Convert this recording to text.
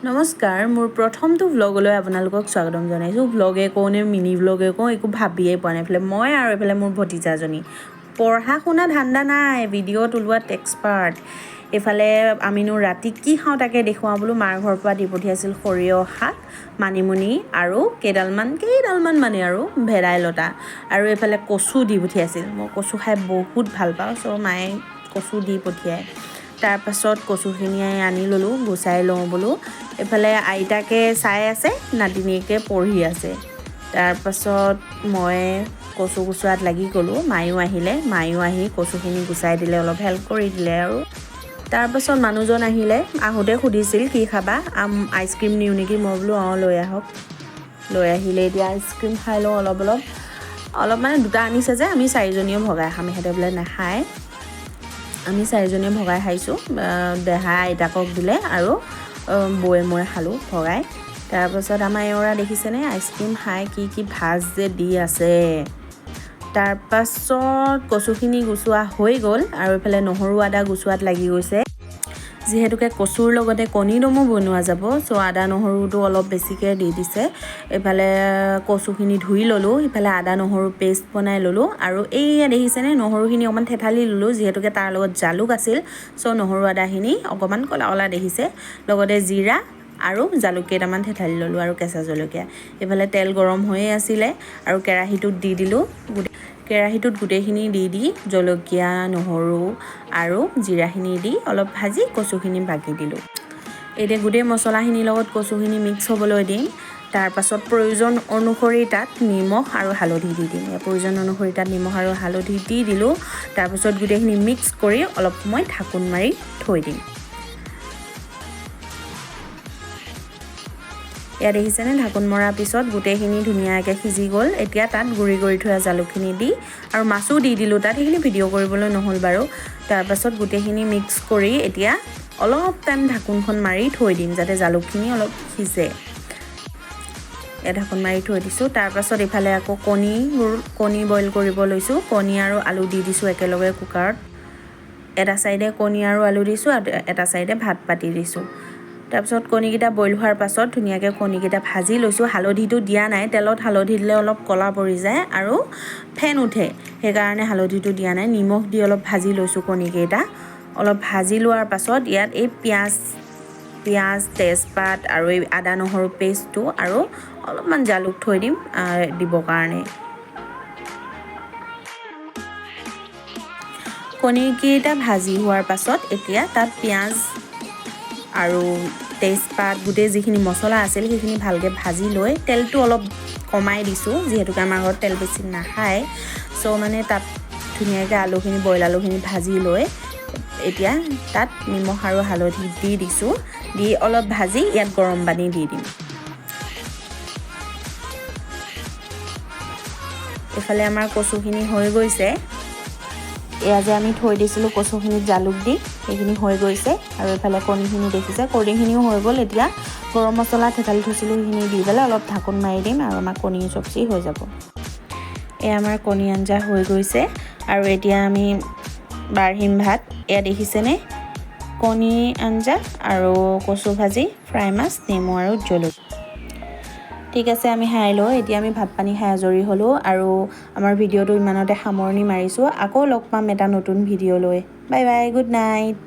নমস্কাৰ মোৰ প্ৰথমটো ভ্লগলৈ আপোনালোকক স্বাগতম জনাইছোঁ ভ্লগে কওঁ নে মিনি ভ্লগে কওঁ একো ভাবিয়েই পোৱা নাই এইফালে মই আৰু এইফালে মোৰ ভতিজাজনী পঢ়া শুনা ধান্দা নাই ভিডিঅ' তোলোৱাত এক্সপাৰ্ট এইফালে আমিনো ৰাতি কি খাওঁ তাকে দেখুৱাওঁ বোলো মাৰ ঘৰৰ পৰা দি পঠিয়াইছিল সৰিয়হ শাক মানিমুনি আৰু কেইডালমান মানে আৰু ভেদাইলতা আৰু এইফালে কচু দি পঠিয়াইছিল মই কচু খাই বহুত ভাল পাওঁ চ' মায়ে কচু দি পঠিয়ায় তাৰপাছত কচুখিনি আনি ল'লোঁ গুচাই লওঁ বোলো এইফালে আইতাকে চাই আছে নাতিনীয়েকে পঢ়ি আছে তাৰপাছত মই কচু গুচোৱাত লাগি গ'লোঁ মায়ো আহি কচুখিনি গুচাই দিলে অলপ হেল্প কৰি দিলে আৰু তাৰপাছত মানুহজন আহিলে আহোঁতে সুধিছিল কি খাবা আইচক্ৰীম নিওঁ নেকি মই বোলো লৈ আহক লৈ আহিলে এতিয়া আইচক্ৰীম খাই লওঁ অলপ মানে দুটা আনিছে যে আমি চাৰিজনীয়ে ভগাই খাম সিহঁতে বোলে নাখায় আমি চাৰিজনীয়ে ভগাই খাইছোঁ দেহা আইতাকক দিলে আৰু বৌয়ে মই খালোঁ ভগাই তাৰপাছত আমাৰ এওঁৰা দেখিছেনে আইচক্ৰীম খাই কি ভাজ যে দি আছে তাৰপাছত কচুখিনি গুচোৱা হৈ গ'ল আৰু এইফালে নহৰু আদা গুচোৱাত লাগি গৈছে যিহেতুকে কচুৰ লগতে কণী দমো বনোৱা যাব চ' আদা নহৰুটো অলপ বেছিকৈ দি দিছে এইফালে কচুখিনি ধুই ল'লোঁ ইফালে আদা নহৰু পেষ্ট বনাই ল'লোঁ আৰু এইয়া দেখিছেনে নহৰুখিনি অকণমান থেঠালি ল'লোঁ যিহেতুকে তাৰ লগত জালুক আছিল চ' নহৰু আদাখিনি অকণমান ক'লা দেখিছে লগতে জিৰা আৰু জালুক কেইটামান থেঠালি ল'লোঁ আৰু কেঁচা জলকীয়া এইফালে তেল গৰম হৈয়ে আছিলে আৰু কেৰাহীটোত দি দিলোঁ কেৰাহীটোত গোটেইখিনি দি জলকীয়া নহৰু আৰু জিৰাখিনি দি অলপ ভাজি কচুখিনি বাকি দিলোঁ এতিয়া গোটেই মছলাখিনিৰ লগত কচুখিনি মিক্স হ'বলৈ দিম তাৰপাছত প্ৰয়োজন অনুসৰি তাত নিমখ আৰু হালধি দি দিম প্ৰয়োজন অনুসৰি তাত নিমখ আৰু হালধি দি দিলোঁ তাৰপিছত গোটেইখিনি মিক্স কৰি অলপ সময় ঢাকোন মাৰি থৈ দিম এয়া দেখিছেনে ঢাকোন মৰাৰ পিছত গোটেইখিনি ধুনীয়াকৈ সিজি গ'ল এতিয়া তাত গুড়ি কৰি থোৱা জালুকখিনি দি আৰু মাছো দি দিলোঁ তাত সেইখিনি ভিডিঅ' কৰিবলৈ নহ'ল বাৰু তাৰপাছত গোটেইখিনি মিক্স কৰি এতিয়া অলপ টাইম ঢাকোনখন মাৰি থৈ দিম যাতে জালুকখিনি অলপ সিজে ঢাকোন মাৰি থৈ দিছোঁ তাৰপাছত ইফালে আকৌ কণী বইল কৰিব লৈছোঁ কণী আৰু আলু দি দিছোঁ একেলগে কুকাৰত এটা চাইডে কণী আৰু আলু দিছোঁ আৰু এটা চাইডে ভাত পাতি দিছোঁ তাৰপিছত কণীকেইটা বইল হোৱাৰ পাছত ধুনীয়াকৈ কণীকেইটা ভাজি লৈছোঁ হালধিটো দিয়া নাই তেলত হালধি দিলে অলপ ক'লা পৰি যায় আৰু ফেন উঠে সেইকাৰণে হালধিটো দিয়া নাই নিমখ দি অলপ ভাজি লৈছোঁ কণীকেইটা অলপ ভাজি লোৱাৰ পাছত ইয়াত এই পিঁয়াজ তেজপাত আৰু এই আদা নহৰু পেষ্টটো আৰু অলপমান জালুক থৈ দিম দিবৰ কাৰণে কণীকেইটা ভাজি হোৱাৰ পাছত এতিয়া তাত পিঁয়াজ আৰু তেজপাত গোটেই যিখিনি মছলা আছিল সেইখিনি ভালকৈ ভাজি লৈ তেলটো অলপ কমাই দিছোঁ যিহেতুকে আমাৰ ঘৰত তেল বেছি নাখায় চ' মানে তাত ধুনীয়াকৈ বইল আলুখিনি ভাজি লৈ এতিয়া তাত নিমখ আৰু হালধি দি দিছোঁ দি অলপ ভাজি ইয়াত গৰম পানী দি দিম এইফালে আমাৰ কচুখিনি হৈ গৈছে এয়া যে আমি থৈ দিছিলোঁ কচুখিনিত জালুক দি সেইখিনি হৈ গৈছে আৰু এইফালে কণীখিনি দেখিছে কণীখিনিও হৈ গ'ল এতিয়া গৰম মছলা থেতালি থৈছিলোঁ সেইখিনি দি পেলাই অলপ ঢাকোন মাৰি দিম আৰু আমাৰ কণী চব্জি হৈ যাব এয়া আমাৰ কণী আঞ্জা হৈ গৈছে আৰু এতিয়া আমি বাঢ়িম ভাত এয়া দেখিছেনে কণী আঞ্জা আৰু কচু ভাজি ফ্ৰাই মাছ নেমু আৰু জলকীয়া ঠিক আছে আমি খাই লওঁ এতিয়া আমি ভাত পানী খাই আজৰি হ'লোঁ আৰু আমাৰ ভিডিঅ'টো ইমানতে সামৰণি মাৰিছোঁ আকৌ লগ পাম এটা নতুন ভিডিঅ' লৈ বাই বাই গুড নাইট